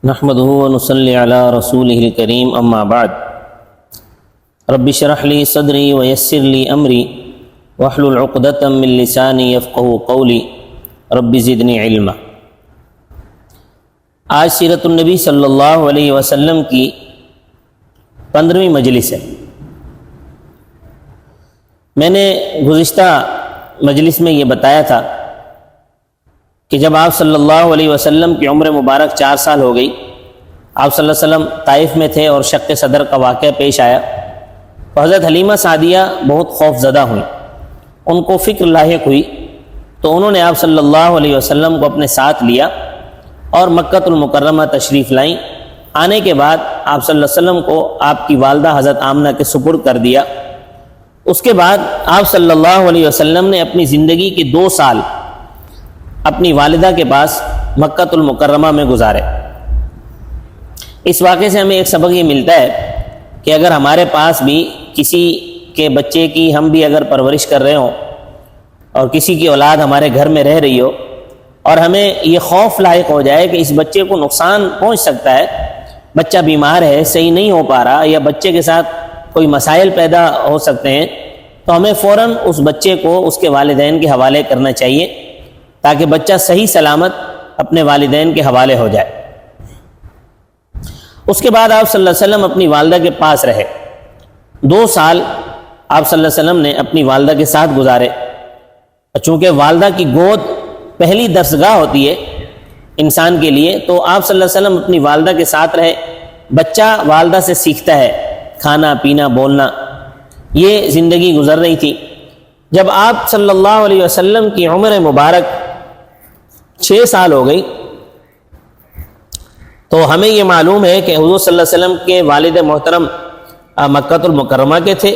نحمده ونصلي على رسوله الكريم اما بعد رب اشرح لي صدري ويسر لي امري واحلل عقدة من لساني يفقهوا قولي رب زدني علما۔ آج سیرت النبی صلی اللہ علیہ وسلم کی 15ویں مجلس ہے۔ میں نے گزشتہ مجلس میں یہ بتایا تھا کہ جب آپ صلی اللہ علیہ وسلم کی عمر مبارک 4 سال ہو گئی، آپ صلی اللہ علیہ وسلم طائف میں تھے اور شق صدر کا واقعہ پیش آیا تو حضرت حلیمہ سعدیہ بہت خوف زدہ ہوئیں، ان کو فکر لاحق ہوئی تو انہوں نے آپ صلی اللہ علیہ وسلم کو اپنے ساتھ لیا اور مکہ المکرمہ تشریف لائیں۔ آنے کے بعد آپ صلی اللہ علیہ وسلم کو آپ کی والدہ حضرت آمنہ کے سپرد کر دیا۔ اس کے بعد آپ صلی اللہ علیہ وسلم نے اپنی زندگی کے 2 سال اپنی والدہ کے پاس مکہ المکرمہ میں گزارے۔ اس واقعے سے ہمیں ایک سبق یہ ملتا ہے کہ اگر ہمارے پاس بھی کسی کے بچے کی ہم بھی اگر پرورش کر رہے ہوں اور کسی کی اولاد ہمارے گھر میں رہ رہی ہو اور ہمیں یہ خوف لاحق ہو جائے کہ اس بچے کو نقصان پہنچ سکتا ہے، بچہ بیمار ہے، صحیح نہیں ہو پا رہا، یا بچے کے ساتھ کوئی مسائل پیدا ہو سکتے ہیں، تو ہمیں فوراً اس بچے کو اس کے والدین کے حوالے کرنا چاہیے تاکہ بچہ صحیح سلامت اپنے والدین کے حوالے ہو جائے۔ اس کے بعد آپ صلی اللہ علیہ وسلم اپنی والدہ کے پاس رہے۔ 2 سال آپ صلی اللہ علیہ وسلم نے اپنی والدہ کے ساتھ گزارے۔ چونکہ والدہ کی گود پہلی درسگاہ ہوتی ہے انسان کے لیے، تو آپ صلی اللہ علیہ وسلم اپنی والدہ کے ساتھ رہے۔ بچہ والدہ سے سیکھتا ہے، کھانا پینا بولنا، یہ زندگی گزر رہی تھی۔ جب آپ صلی اللہ علیہ وسلم کی عمر مبارک 6 سال ہو گئی تو ہمیں یہ معلوم ہے کہ حضور صلی اللہ علیہ وسلم کے والد محترم مکہ المکرمہ کے تھے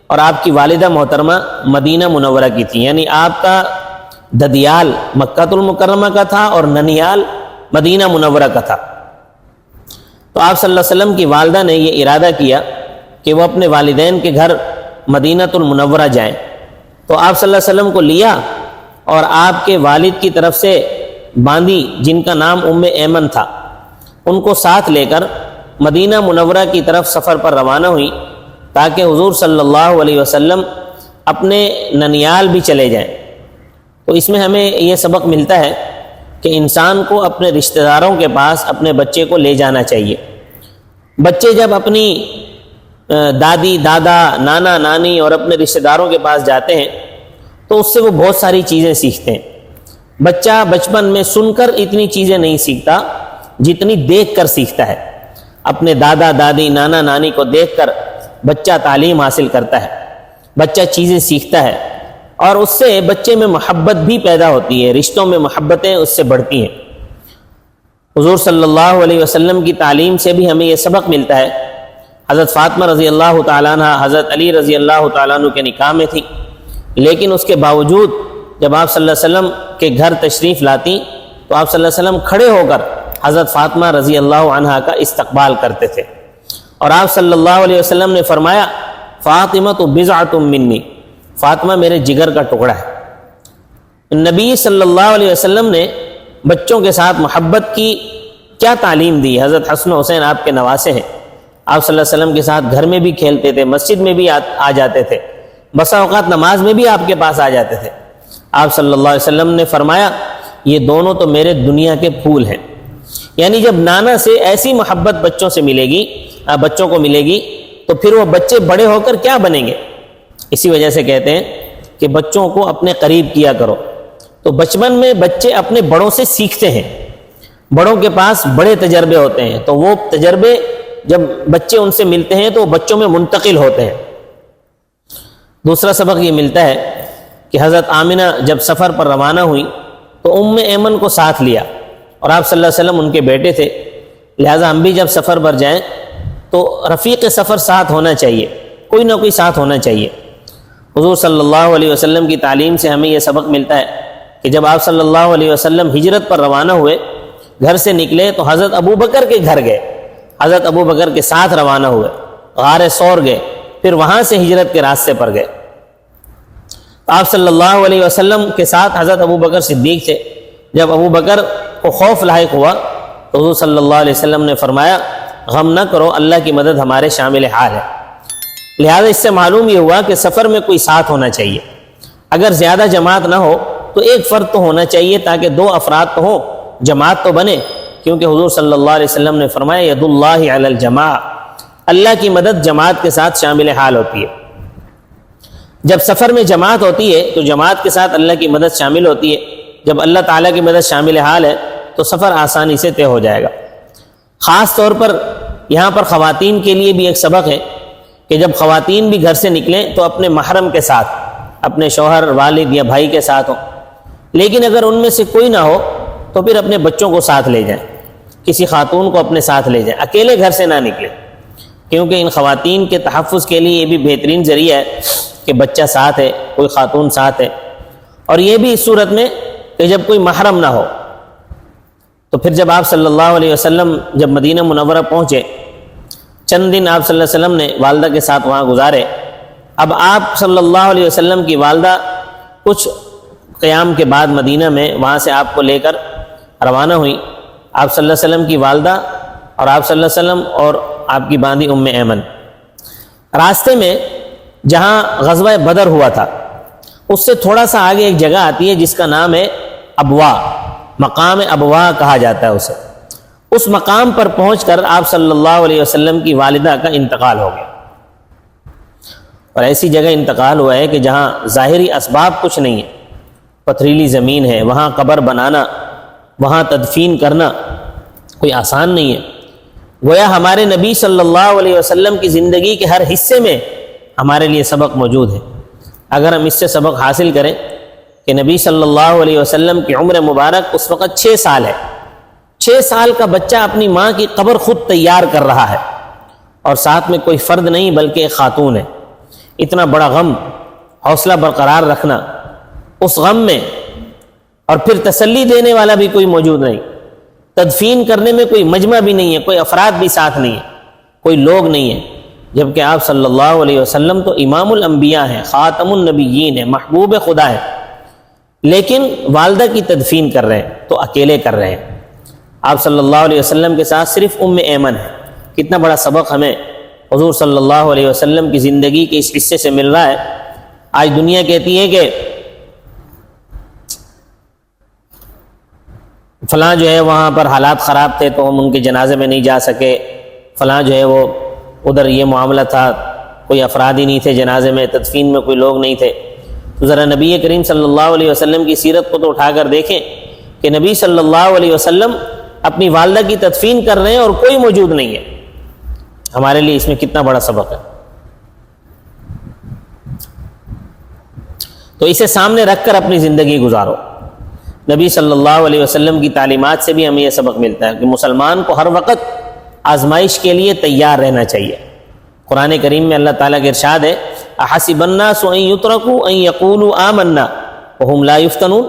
اور آپ کی والدہ محترمہ مدینہ منورہ کی تھی، یعنی آپ کا ددیال مکہ المکرمہ کا تھا اور ننیال مدینہ منورہ کا تھا۔ تو آپ صلی اللہ علیہ وسلم کی والدہ نے یہ ارادہ کیا کہ وہ اپنے والدین کے گھر مدینہ المنورہ جائیں، تو آپ صلی اللہ علیہ وسلم کو لیا اور آپ کے والد کی طرف سے باندی جن کا نام ایمن تھا، ان کو ساتھ لے کر مدینہ منورہ کی طرف سفر پر روانہ ہوئی تاکہ حضور صلی اللہ علیہ وسلم اپنے ننیال بھی چلے جائیں۔ تو اس میں ہمیں یہ سبق ملتا ہے کہ انسان کو اپنے رشتہ داروں کے پاس اپنے بچے کو لے جانا چاہیے۔ بچے جب اپنی دادی دادا نانا نانی اور اپنے رشتہ داروں کے پاس جاتے ہیں تو اس سے وہ بہت ساری چیزیں سیکھتے ہیں۔ بچہ بچپن میں سن کر اتنی چیزیں نہیں سیکھتا جتنی دیکھ کر سیکھتا ہے۔ اپنے دادا دادی نانا نانی کو دیکھ کر بچہ تعلیم حاصل کرتا ہے، بچہ چیزیں سیکھتا ہے اور اس سے بچے میں محبت بھی پیدا ہوتی ہے، رشتوں میں محبتیں اس سے بڑھتی ہیں۔ حضور صلی اللہ علیہ وسلم کی تعلیم سے بھی ہمیں یہ سبق ملتا ہے۔ حضرت فاطمہ رضی اللہ تعالیٰ عنہ حضرت علی رضی اللہ تعالیٰ عنہ کے نکاح میں تھی، لیکن اس کے باوجود جب آپ صلی اللہ علیہ وسلم کے گھر تشریف لاتی تو آپ صلی اللہ علیہ وسلم کھڑے ہو کر حضرت فاطمہ رضی اللہ عنہا کا استقبال کرتے تھے، اور آپ صلی اللہ علیہ وسلم نے فرمایا فاطمہ تو بضعۃ منی، فاطمہ میرے جگر کا ٹکڑا ہے۔ نبی صلی اللہ علیہ وسلم نے بچوں کے ساتھ محبت کی کیا تعلیم دی۔ حضرت حسن و حسین آپ کے نواسے ہیں، آپ صلی اللہ علیہ وسلم کے ساتھ گھر میں بھی کھیلتے تھے، مسجد میں بھی آ جاتے تھے، بسا اوقات نماز میں بھی آپ کے پاس آ جاتے تھے۔ آپ صلی اللہ علیہ وسلم نے فرمایا یہ دونوں تو میرے دنیا کے پھول ہیں، یعنی جب نانا سے ایسی محبت بچوں کو ملے گی تو پھر وہ بچے بڑے ہو کر کیا بنیں گے۔ اسی وجہ سے کہتے ہیں کہ بچوں کو اپنے قریب کیا کرو۔ تو بچپن میں بچے اپنے بڑوں سے سیکھتے ہیں، بڑوں کے پاس بڑے تجربے ہوتے ہیں، تو وہ تجربے جب بچے ان سے ملتے ہیں تو وہ بچوں میں منتقل ہوتے ہیں۔ دوسرا سبق یہ ملتا ہے کہ حضرت آمنہ جب سفر پر روانہ ہوئی تو ایمن کو ساتھ لیا، اور آپ صلی اللہ علیہ وسلم ان کے بیٹے تھے، لہٰذا ہم بھی جب سفر پر جائیں تو رفیق سفر ساتھ ہونا چاہیے، کوئی نہ کوئی ساتھ ہونا چاہیے۔ حضور صلی اللہ علیہ وسلم کی تعلیم سے ہمیں یہ سبق ملتا ہے کہ جب آپ صلی اللہ علیہ وسلم ہجرت پر روانہ ہوئے، گھر سے نکلے تو حضرت ابو بکر کے گھر گئے، حضرت ابو بکر کے ساتھ روانہ ہوئے، غار ثور گئے، پھر وہاں سے ہجرت کے راستے پر گئے۔ آپ صلی اللہ علیہ وسلم کے ساتھ حضرت ابو بکر صدیق تھے۔ جب ابو بکر کو خوف لاحق ہوا تو حضور صلی اللہ علیہ وسلم نے فرمایا غم نہ کرو، اللہ کی مدد ہمارے شامل حال ہے۔ لہذا اس سے معلوم یہ ہوا کہ سفر میں کوئی ساتھ ہونا چاہیے، اگر زیادہ جماعت نہ ہو تو ایک فرد تو ہونا چاہیے تاکہ 2 افراد تو ہوں، جماعت تو بنے، کیونکہ حضور صلی اللہ علیہ وسلم نے فرمایا ید اللہ علی الجماع، اللہ کی مدد جماعت کے ساتھ شامل حال ہوتی ہے۔ جب سفر میں جماعت ہوتی ہے تو جماعت کے ساتھ اللہ کی مدد شامل ہوتی ہے، جب اللہ تعالیٰ کی مدد شامل حال ہے تو سفر آسانی سے طے ہو جائے گا۔ خاص طور پر یہاں پر خواتین کے لیے بھی ایک سبق ہے کہ جب خواتین بھی گھر سے نکلیں تو اپنے محرم کے ساتھ، اپنے شوہر، والد یا بھائی کے ساتھ ہوں، لیکن اگر ان میں سے کوئی نہ ہو تو پھر اپنے بچوں کو ساتھ لے جائیں، کسی خاتون کو اپنے ساتھ لے جائیں، اکیلے گھر سے نہ نکلیں، کیونکہ ان خواتین کے تحفظ کے لیے یہ بھی بہترین ذریعہ ہے کہ بچہ ساتھ ہے، کوئی خاتون ساتھ ہے، اور یہ بھی اس صورت میں کہ جب کوئی محرم نہ ہو۔ تو پھر جب آپ صلی اللہ علیہ وسلم جب مدینہ منورہ پہنچے، چند دن آپ صلی اللہ علیہ وسلم نے والدہ کے ساتھ وہاں گزارے۔ اب آپ صلی اللہ علیہ وسلم کی والدہ کچھ قیام کے بعد مدینہ میں وہاں سے آپ کو لے کر روانہ ہوئی، آپ صلی اللہ علیہ وسلم کی والدہ اور آپ صلی اللہ علیہ وسلم اور آپ کی باندھی ام ایمن۔ راستے میں جہاں غزوہ بدر ہوا تھا اس سے تھوڑا سا آگے ایک جگہ آتی ہے جس کا نام ہے ابوا، مقام ابوا کہا جاتا ہے اسے۔ اس مقام پر پہنچ کر آپ صلی اللہ علیہ وسلم کی والدہ کا انتقال ہو گیا، اور ایسی جگہ انتقال ہوا ہے کہ جہاں ظاہری اسباب کچھ نہیں ہے، پتھریلی زمین ہے، وہاں قبر بنانا، وہاں تدفین کرنا کوئی آسان نہیں ہے۔ گویا ہمارے نبی صلی اللہ علیہ وسلم کی زندگی کے ہر حصے میں ہمارے لیے سبق موجود ہے۔ اگر ہم اس سے سبق حاصل کریں کہ نبی صلی اللہ علیہ وسلم کی عمر مبارک اس وقت 6 سال ہے، 6 سال کا بچہ اپنی ماں کی قبر خود تیار کر رہا ہے، اور ساتھ میں کوئی فرد نہیں بلکہ ایک خاتون ہے۔ اتنا بڑا غم، حوصلہ برقرار رکھنا اس غم میں، اور پھر تسلی دینے والا بھی کوئی موجود نہیں، تدفین کرنے میں کوئی مجمع بھی نہیں ہے، کوئی افراد بھی ساتھ نہیں ہے، کوئی لوگ نہیں ہے، جبکہ آپ صلی اللہ علیہ وسلم تو امام الانبیاء ہیں، خاتم النبیین ہیں، محبوب خدا ہیں، لیکن والدہ کی تدفین کر رہے ہیں تو اکیلے کر رہے ہیں۔ آپ صلی اللہ علیہ وسلم کے ساتھ صرف ام ایمن ہے۔ کتنا بڑا سبق ہمیں حضور صلی اللہ علیہ وسلم کی زندگی کے اس حصے سے مل رہا ہے۔ آج دنیا کہتی ہے کہ فلاں جو ہے وہاں پر حالات خراب تھے تو ہم ان کے جنازے میں نہیں جا سکے، فلاں جو ہے وہ ادھر یہ معاملہ تھا، کوئی افراد ہی نہیں تھے جنازے میں، تدفین میں کوئی لوگ نہیں تھے۔ تو ذرا نبی کریم صلی اللہ علیہ وسلم کی سیرت کو تو اٹھا کر دیکھیں کہ نبی صلی اللہ علیہ وسلم اپنی والدہ کی تدفین کر رہے ہیں اور کوئی موجود نہیں ہے۔ ہمارے لیے اس میں کتنا بڑا سبق ہے۔ تو اسے سامنے رکھ کر اپنی زندگی گزارو۔ نبی صلی اللہ علیہ وسلم کی تعلیمات سے بھی ہمیں یہ سبق ملتا ہے کہ مسلمان کو ہر وقت آزمائش کے لیے تیار رہنا چاہیے۔ قرآن کریم میں اللہ تعالیٰ کے ارشاد ہے احسب الناس ان یترکوا ان یقولوا آمنا وهم لا یفتنون،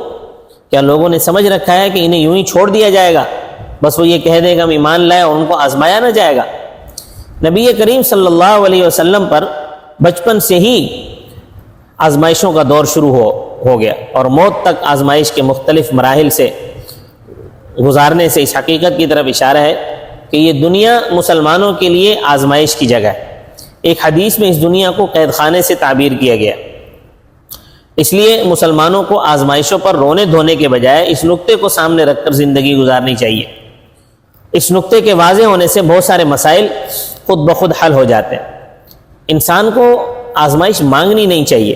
کیا لوگوں نے سمجھ رکھا ہے کہ انہیں یوں ہی چھوڑ دیا جائے گا، بس وہ یہ کہہ دے گا ہم ایمان لائے اور ان کو آزمایا نہ جائے گا؟ نبی کریم صلی اللہ علیہ وسلم پر بچپن سے ہی آزمائشوں کا دور شروع ہو گیا، اور موت تک آزمائش کے مختلف مراحل سے گزارنے سے اس حقیقت کی طرف اشارہ ہے کہ یہ دنیا مسلمانوں کے لیے آزمائش کی جگہ ہے۔ ایک حدیث میں اس دنیا کو قید خانے سے تعبیر کیا گیا، اس لیے مسلمانوں کو آزمائشوں پر رونے دھونے کے بجائے اس نقطے کو سامنے رکھ کر زندگی گزارنی چاہیے۔ اس نقطے کے واضح ہونے سے بہت سارے مسائل خود بخود حل ہو جاتے ہیں۔ انسان کو آزمائش مانگنی نہیں چاہیے،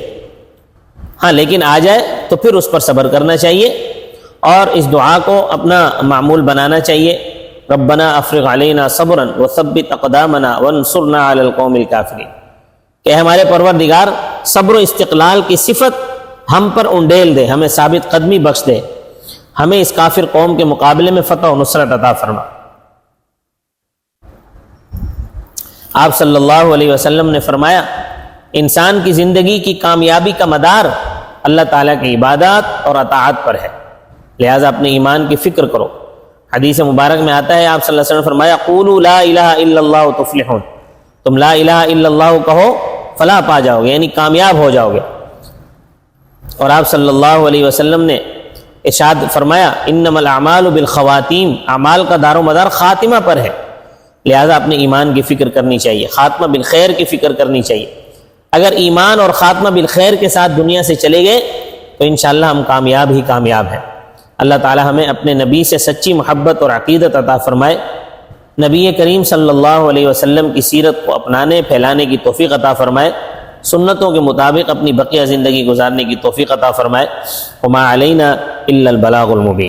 ہاں لیکن آ جائے تو پھر اس پر صبر کرنا چاہیے، اور اس دعا کو اپنا معمول بنانا چاہیے، ربنا افرغ علینا صبرا وثبت اقدامنا وانصرنا علی القوم الکافرین، کہ ہمارے پروردگار صبر و استقلال کی صفت ہم پر انڈیل دے، ہمیں ثابت قدمی بخش دے، ہمیں اس کافر قوم کے مقابلے میں فتح و نصرت عطا فرما۔ آپ صلی اللہ علیہ وسلم نے فرمایا انسان کی زندگی کی کامیابی کا مدار اللہ تعالیٰ کی عبادات اور اطاعت پر ہے، لہٰذا اپنے ایمان کی فکر کرو۔ حدیث مبارک میں آتا ہے آپ صلی اللہ علیہ وسلم نے فرمایا قولوا لا الہ الا اللہ تفلحون، تم لا الہ الا اللہ کہو فلاح پا جاؤ گے، یعنی کامیاب ہو جاؤ گے۔ اور آپ صلی اللہ علیہ وسلم نے ارشاد فرمایا انما الاعمال بالخواتیم، اعمال کا دار و مدار خاتمہ پر ہے، لہذا اپنے ایمان کی فکر کرنی چاہیے، خاتمہ بالخیر کی فکر کرنی چاہیے۔ اگر ایمان اور خاتمہ بالخیر کے ساتھ دنیا سے چلے گئے تو انشاءاللہ ہم کامیاب ہی کامیاب ہیں۔ اللہ تعالی ہمیں اپنے نبی سے سچی محبت اور عقیدت عطا فرمائے، نبی کریم صلی اللہ علیہ وسلم کی سیرت کو اپنانے پھیلانے کی توفیق عطا فرمائے، سنتوں کے مطابق اپنی بقیہ زندگی گزارنے کی توفیق عطا فرمائے۔ وما علینا الا البلاغ المبین۔